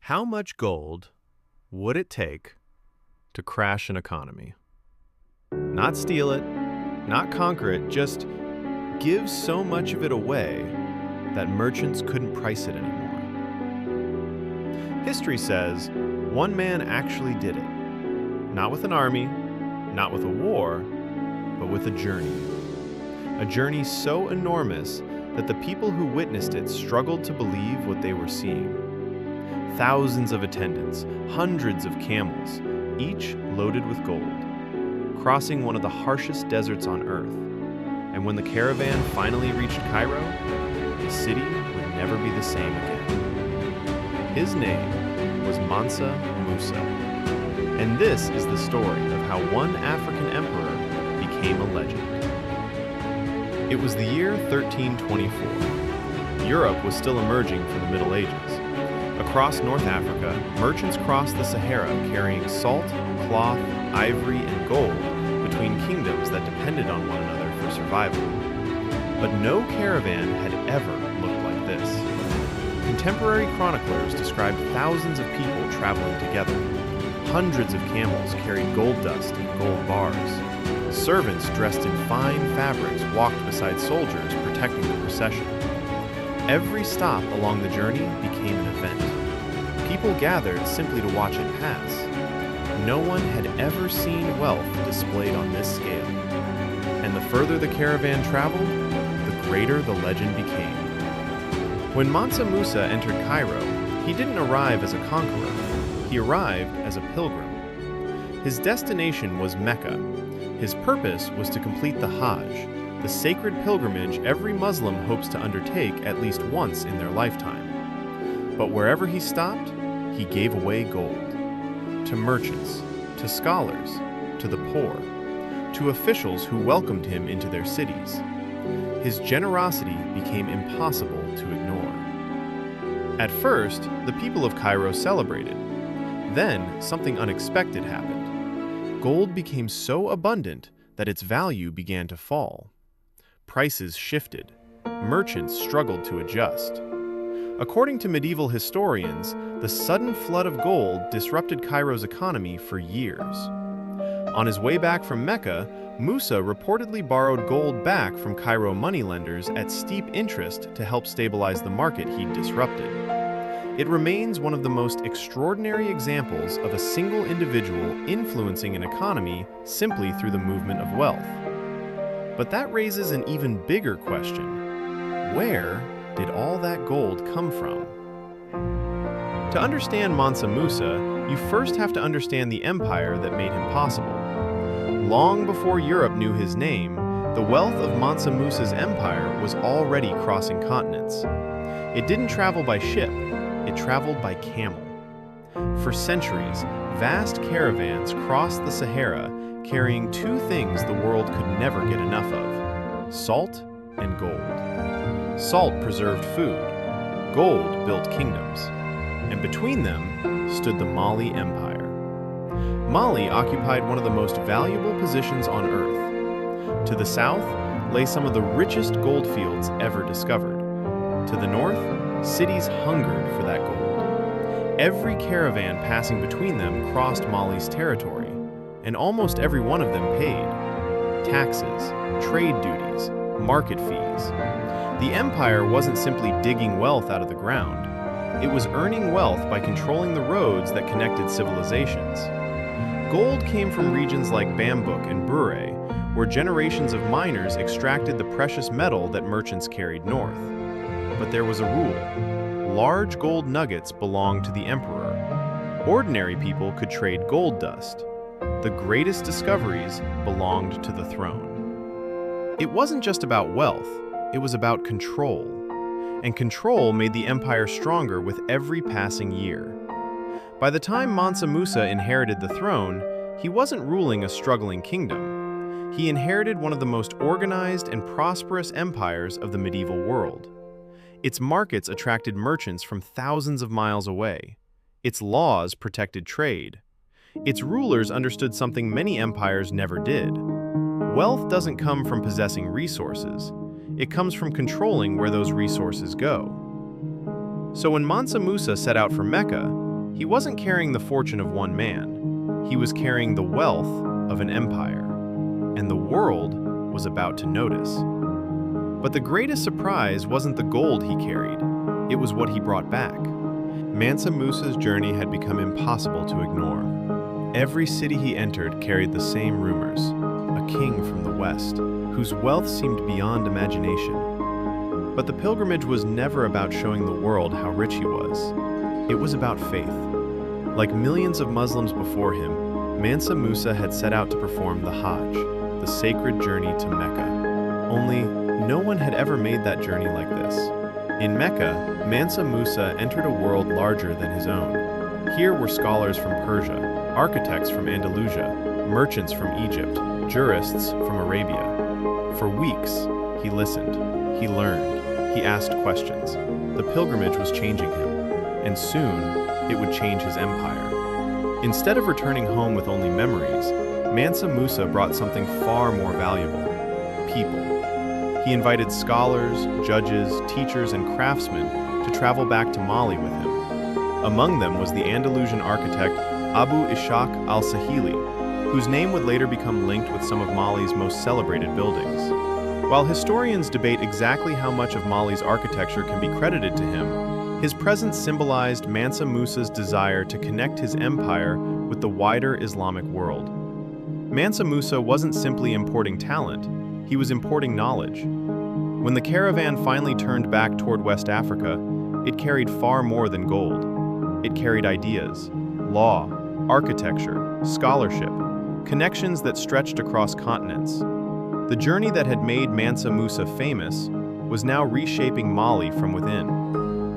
How much gold would it take to crash an economy? Not steal it, not conquer it, just give so much of it away that merchants couldn't price it anymore. History says one man actually did it. Not with an army, not with a war, but with a journey. A journey so enormous that the people who witnessed it struggled to believe what they were seeing. Thousands of attendants, hundreds of camels, each loaded with gold, crossing one of the harshest deserts on earth. And when the caravan finally reached Cairo, the city would never be the same again. His name was Mansa Musa. And this is the story of how one African emperor became a legend. It was the year 1324. Europe was still emerging from the Middle Ages. Across North Africa, merchants crossed the Sahara carrying salt, cloth, ivory, and gold between kingdoms that depended on one another for survival. But no caravan had ever looked like this. Contemporary chroniclers described thousands of people traveling together. Hundreds of camels carried gold dust and gold bars. Servants dressed in fine fabrics walked beside soldiers protecting the procession. Every stop along the journey became an event. People gathered simply to watch it pass. No one had ever seen wealth displayed on this scale. And the further the caravan traveled, the greater the legend became. When Mansa Musa entered Cairo, he didn't arrive as a conqueror. He arrived as a pilgrim. His destination was Mecca. His purpose was to complete the Hajj, the sacred pilgrimage every Muslim hopes to undertake at least once in their lifetime. But wherever he stopped, he gave away gold. To merchants, to scholars, to the poor, to officials who welcomed him into their cities. His generosity became impossible to ignore. At first, the people of Cairo celebrated. Then, something unexpected happened. Gold became so abundant that its value began to fall. Prices shifted. Merchants struggled to adjust. According to medieval historians, the sudden flood of gold disrupted Cairo's economy for years. On his way back from Mecca, Musa reportedly borrowed gold back from Cairo moneylenders at steep interest to help stabilize the market he'd disrupted. It remains one of the most extraordinary examples of a single individual influencing an economy simply through the movement of wealth. But that raises an even bigger question. Where did all that gold come from? To understand Mansa Musa, you first have to understand the empire that made him possible. Long before Europe knew his name, the wealth of Mansa Musa's empire was already crossing continents. It didn't travel by ship, it traveled by camel. For centuries, vast caravans crossed the Sahara, carrying two things the world could never get enough of: salt and gold. Salt preserved food, gold built kingdoms, and between them stood the Mali Empire. Mali occupied one of the most valuable positions on Earth. To the south lay some of the richest gold fields ever discovered. To the north, cities hungered for that gold. Every caravan passing between them crossed Mali's territory, and almost every one of them paid taxes, trade duties, market fees. The empire wasn't simply digging wealth out of the ground. It was earning wealth by controlling the roads that connected civilizations. Gold came from regions like Bambouk and Bure, where generations of miners extracted the precious metal that merchants carried north. But there was a rule. Large gold nuggets belonged to the emperor. Ordinary people could trade gold dust. The greatest discoveries belonged to the throne. It wasn't just about wealth, it was about control. And control made the empire stronger with every passing year. By the time Mansa Musa inherited the throne, he wasn't ruling a struggling kingdom. He inherited one of the most organized and prosperous empires of the medieval world. Its markets attracted merchants from thousands of miles away. Its laws protected trade. Its rulers understood something many empires never did. Wealth doesn't come from possessing resources. It comes from controlling where those resources go. So when Mansa Musa set out for Mecca, He wasn't carrying the fortune of one man. He was carrying the wealth of an empire. And the world was about to notice. But the greatest surprise wasn't the gold he carried. It was what he brought back. Mansa Musa's journey had become impossible to ignore. Every city he entered carried the same rumors. A king from the west, whose wealth seemed beyond imagination. But the pilgrimage was never about showing the world how rich he was. It was about faith. Like millions of Muslims before him, Mansa Musa had set out to perform the Hajj, the sacred journey to Mecca. Only, no one had ever made that journey like this. In Mecca, Mansa Musa entered a world larger than his own. Here were scholars from Persia, architects from Andalusia, merchants from Egypt, jurists from Arabia. For weeks, he listened, he learned, he asked questions. The pilgrimage was changing him, and soon it would change his empire. Instead of returning home with only memories, Mansa Musa brought something far more valuable: people. He invited scholars, judges, teachers, and craftsmen to travel back to Mali with him. Among them was the Andalusian architect Abu Ishaq al-Sahili, whose name would later become linked with some of Mali's most celebrated buildings. While historians debate exactly how much of Mali's architecture can be credited to him, his presence symbolized Mansa Musa's desire to connect his empire with the wider Islamic world. Mansa Musa wasn't simply importing talent, he was importing knowledge. When the caravan finally turned back toward West Africa, it carried far more than gold. It carried ideas, law, architecture, scholarship, connections that stretched across continents. The journey that had made Mansa Musa famous was now reshaping Mali from within.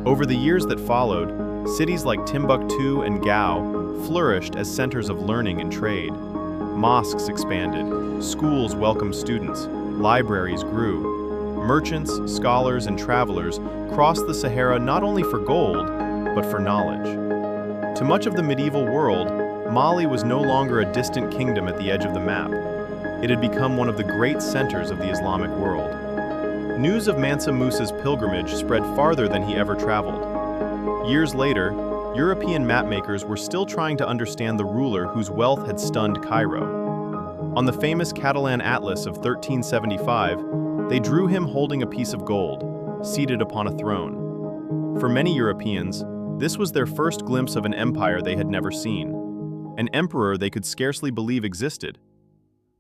Over the years that followed, cities like Timbuktu and Gao flourished as centers of learning and trade. Mosques expanded, schools welcomed students, libraries grew. Merchants, scholars, and travelers crossed the Sahara not only for gold, but for knowledge. To much of the medieval world, Mali was no longer a distant kingdom at the edge of the map. It had become one of the great centers of the Islamic world. News of Mansa Musa's pilgrimage spread farther than he ever traveled. Years later, European mapmakers were still trying to understand the ruler whose wealth had stunned Cairo. On the famous Catalan Atlas of 1375, they drew him holding a piece of gold, seated upon a throne. For many Europeans, this was their first glimpse of an empire they had never seen, an emperor they could scarcely believe existed.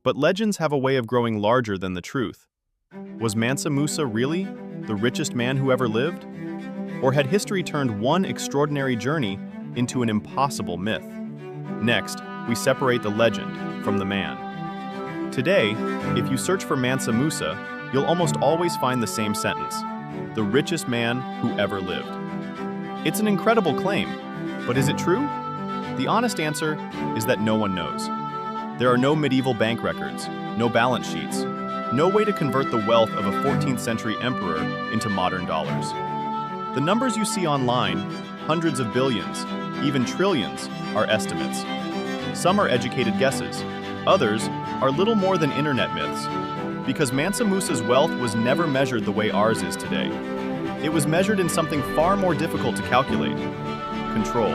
But legends have a way of growing larger than the truth. Was Mansa Musa really the richest man who ever lived? Or had history turned one extraordinary journey into an impossible myth? Next, we separate the legend from the man. Today, if you search for Mansa Musa, you'll almost always find the same sentence: the richest man who ever lived. It's an incredible claim, but is it true? The honest answer is that no one knows. There are no medieval bank records, no balance sheets, no way to convert the wealth of a 14th century emperor into modern dollars. The numbers you see online, hundreds of billions, even trillions, are estimates. Some are educated guesses, others are little more than internet myths, because Mansa Musa's wealth was never measured the way ours is today. It was measured in something far more difficult to calculate: control.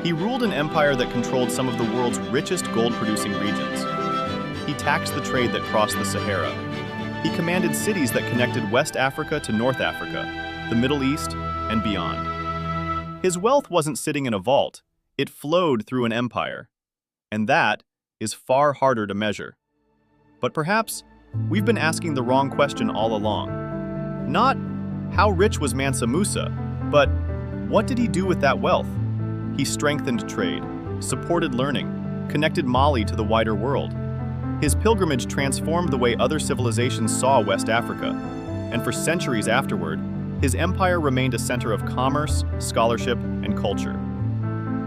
He ruled an empire that controlled some of the world's richest gold-producing regions. He taxed the trade that crossed the Sahara. He commanded cities that connected West Africa to North Africa, the Middle East, and beyond. His wealth wasn't sitting in a vault, it flowed through an empire. And that is far harder to measure. But perhaps we've been asking the wrong question all along. Not, how rich was Mansa Musa, but what did he do with that wealth? He strengthened trade, supported learning, connected Mali to the wider world. His pilgrimage transformed the way other civilizations saw West Africa, and for centuries afterward, his empire remained a center of commerce, scholarship, and culture.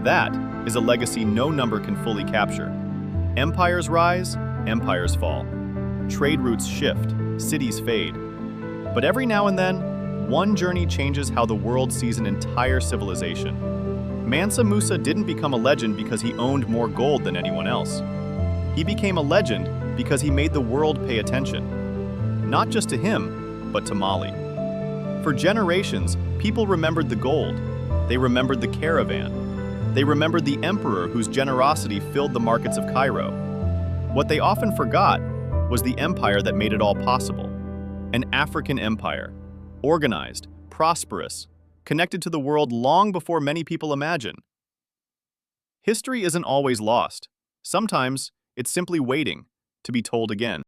That is a legacy no number can fully capture. Empires rise, empires fall. Trade routes shift, cities fade. But every now and then, one journey changes how the world sees an entire civilization. Mansa Musa didn't become a legend because he owned more gold than anyone else. He became a legend because he made the world pay attention. Not just to him, but to Mali. For generations, people remembered the gold. They remembered the caravan. They remembered the emperor whose generosity filled the markets of Cairo. What they often forgot was the empire that made it all possible. An African empire, organized, prosperous, connected to the world long before many people imagine. History isn't always lost. Sometimes it's simply waiting to be told again.